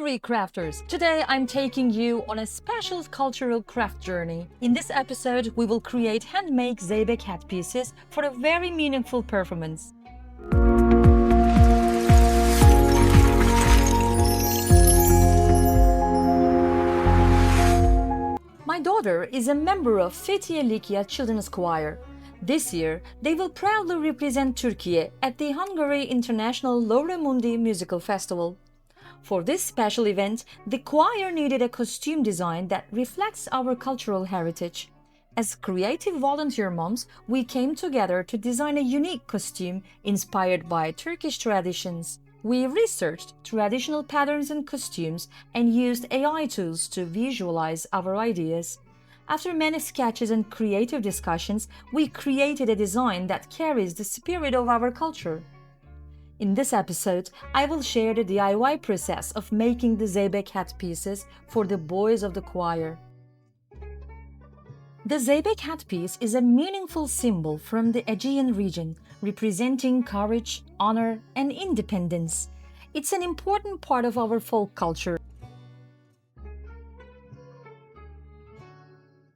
ReCrafters! Today I'm taking you on a special cultural craft journey. In this episode, we will create handmade Zeybek Hat pieces for a very meaningful performance. My daughter is a member of Fethiye Children's Choir. This year, they will proudly represent Turkey at the Hungary International Mundi Musical Festival. For this special event, the choir needed a costume design that reflects our cultural heritage. As creative volunteer moms, we came together to design a unique costume inspired by Turkish traditions. We researched traditional patterns and costumes and used AI tools to visualize our ideas. After many sketches and creative discussions, we created a design that carries the spirit of our culture. In this episode, I will share the DIY process of making the Zeybek Hat pieces for the boys of the choir. The Zeybek Hat piece is a meaningful symbol from the Aegean region, representing courage, honor, and independence. It's an important part of our folk culture.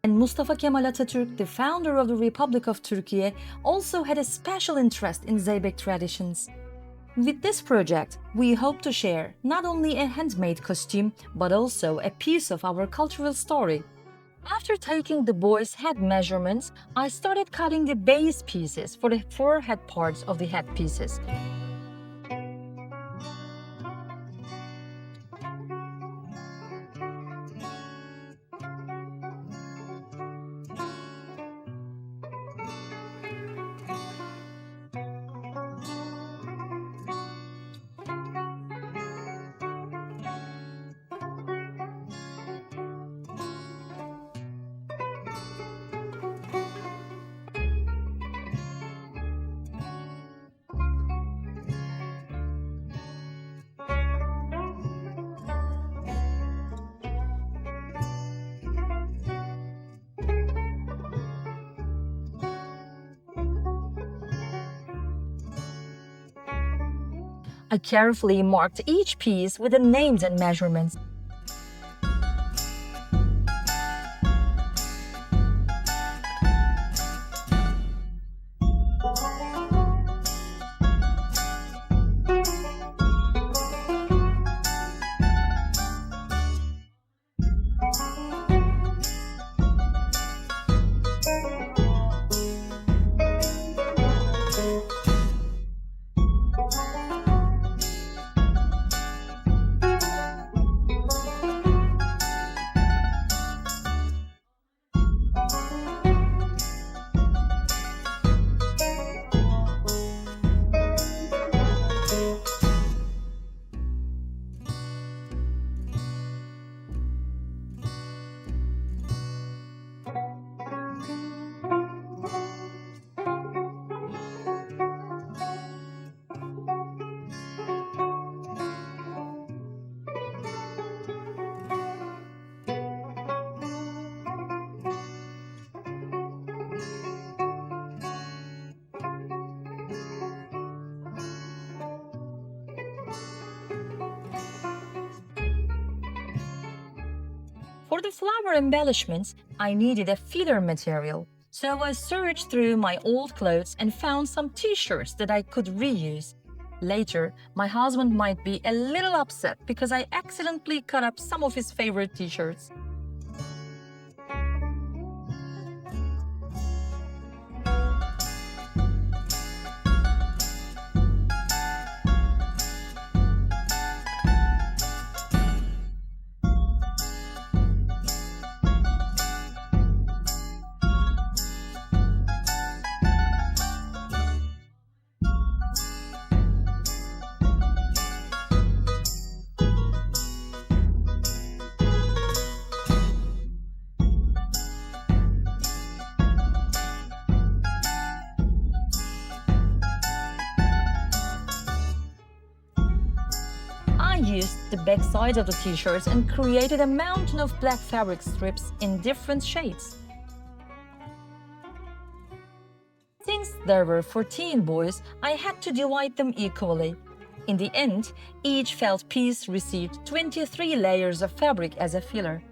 And Mustafa Kemal Atatürk, the founder of the Republic of Turkey, also had a special interest in Zeybek traditions. With this project, we hope to share not only a handmade costume, but also a piece of our cultural story. After taking the boys' head measurements, I started cutting the base pieces for the four head parts of the headpieces. I carefully marked each piece with the names and measurements. For the flower embellishments, I needed a feather material, so I searched through my old clothes and found some t-shirts that I could reuse. Later, my husband might be a little upset because I accidentally cut up some of his favorite t-shirts. I used the back sides of the t-shirts and created a mountain of black fabric strips in different shades. Since there were 14 boys, I had to divide them equally. In the end, each felt piece received 23 layers of fabric as a filler.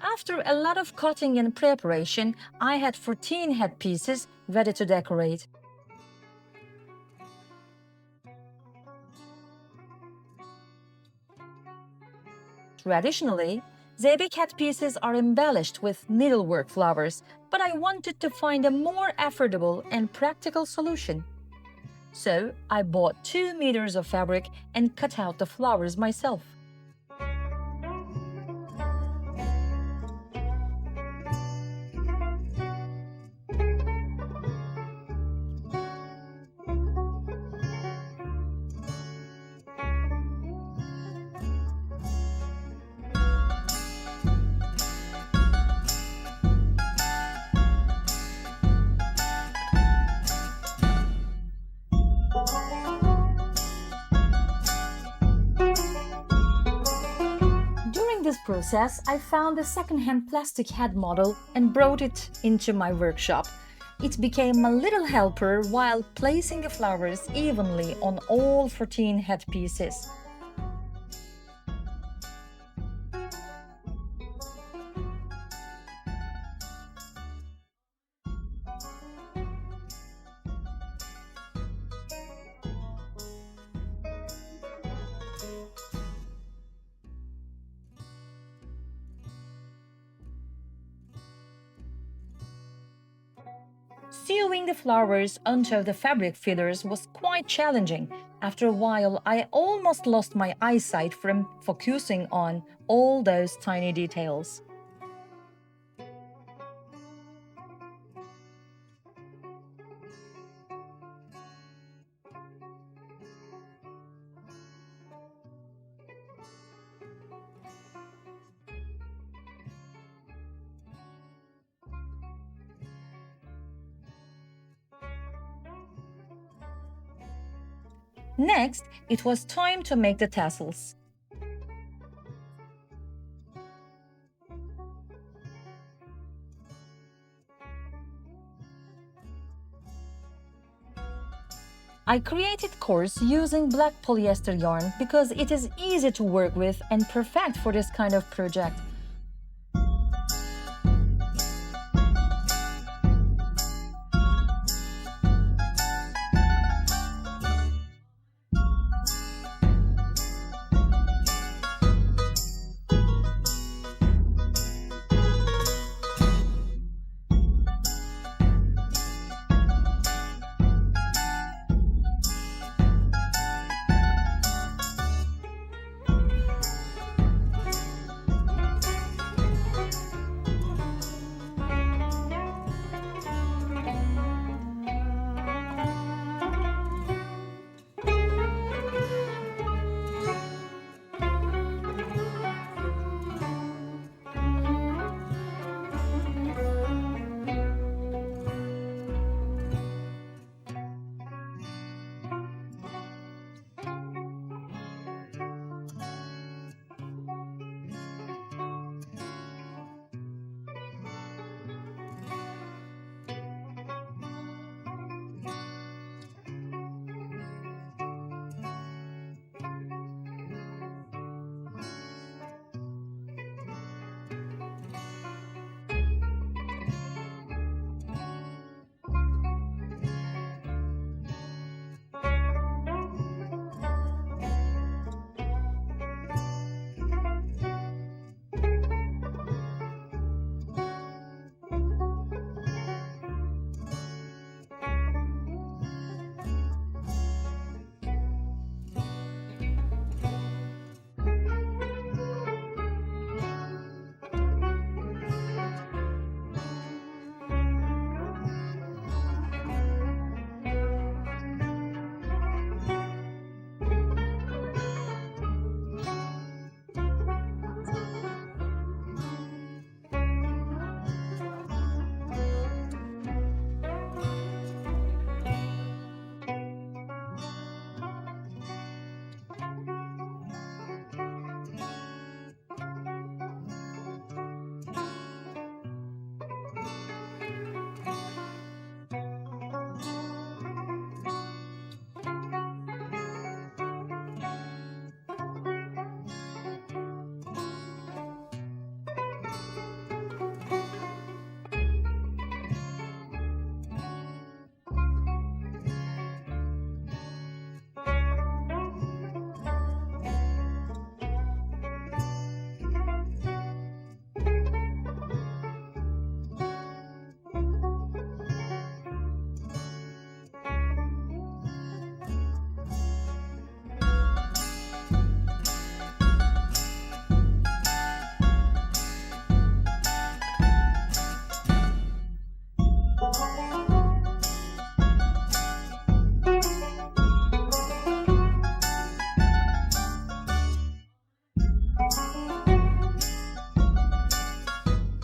After a lot of cutting and preparation, I had 14 headpieces ready to decorate. Traditionally, Zeybek Hat pieces are embellished with needlework flowers, but I wanted to find a more affordable and practical solution. So I bought 2 meters of fabric and cut out the flowers myself. During this process, I found a second-hand plastic head model and brought it into my workshop. It became a little helper while placing the flowers evenly on all 14 headpieces. Sewing the flowers onto the fabric fillers was quite challenging. After a while, I almost lost my eyesight from focusing on all those tiny details. Next, it was time to make the tassels. I created course using black polyester yarn because it is easy to work with and perfect for this kind of project.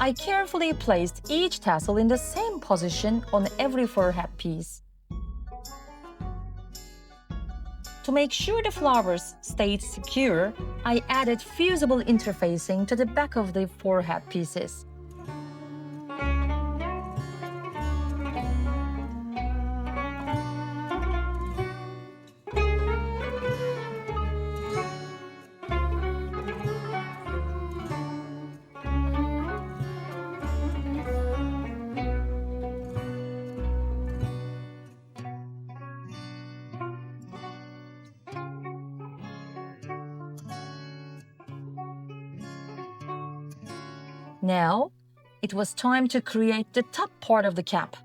I carefully placed each tassel in the same position on every fur headpiece. To make sure the flowers stayed secure, I added fusible interfacing to the back of the four headpieces. Now, it was time to create the top part of the cap.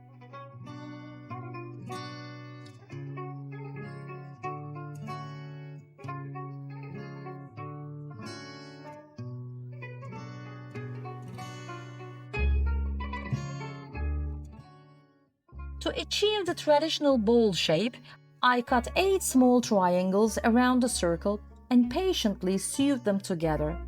To achieve the traditional bowl shape, I cut 8 small triangles around the circle and patiently sewed them together.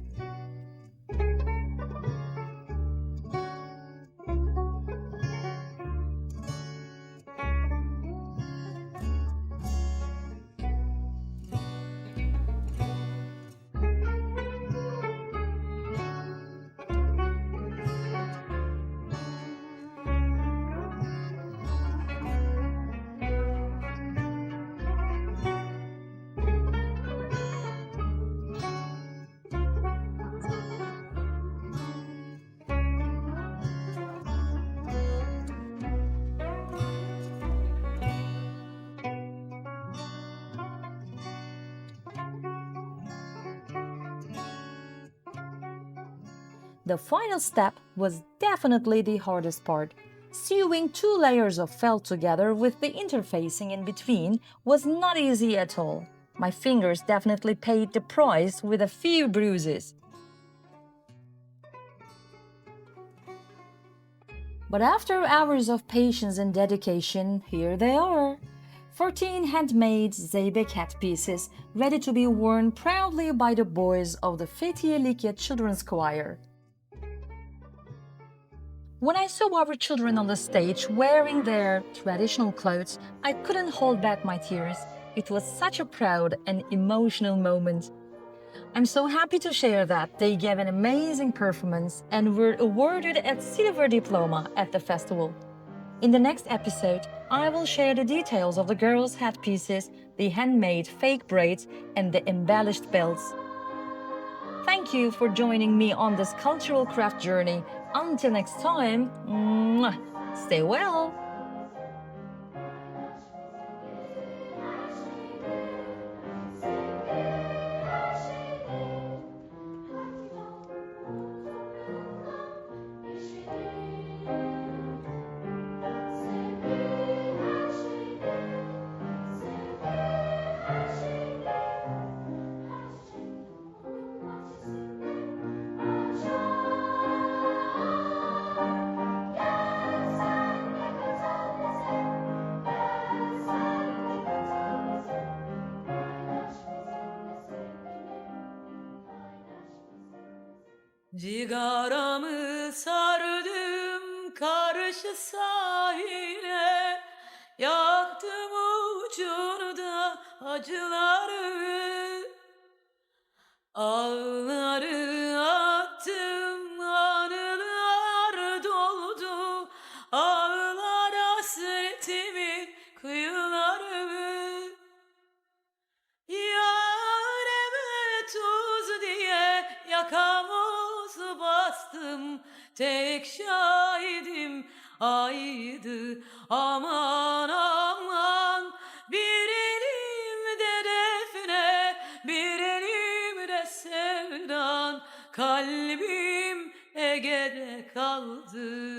The final step was definitely the hardest part. Sewing 2 layers of felt together with the interfacing in between was not easy at all. My fingers definitely paid the price with a few bruises. But after hours of patience and dedication, here they are. 14 handmade Zeybek Hat pieces ready to be worn proudly by the boys of the Fethiye Children's Choir. When I saw our children on the stage wearing their traditional clothes, I couldn't hold back my tears. It was such a proud and emotional moment. I'm so happy to share that they gave an amazing performance and were awarded a silver diploma at the festival. In the next episode, I will share the details of the girls' hat pieces, the handmade fake braids, and the embellished belts. Thank you for joining me on this cultural craft journey. Until next time, stay well! Cigaramı sardım karşı sahile, yaktım ucunu da acıları, ağları attım, anılar doldu, ağlar hasretimi kıyılarımı. Yareme tuz diye yakamoz bastım, tek şahidim aydı, aman aman. Bir elimde defne, bir elimde sevdan, kalbim Ege'de kaldı.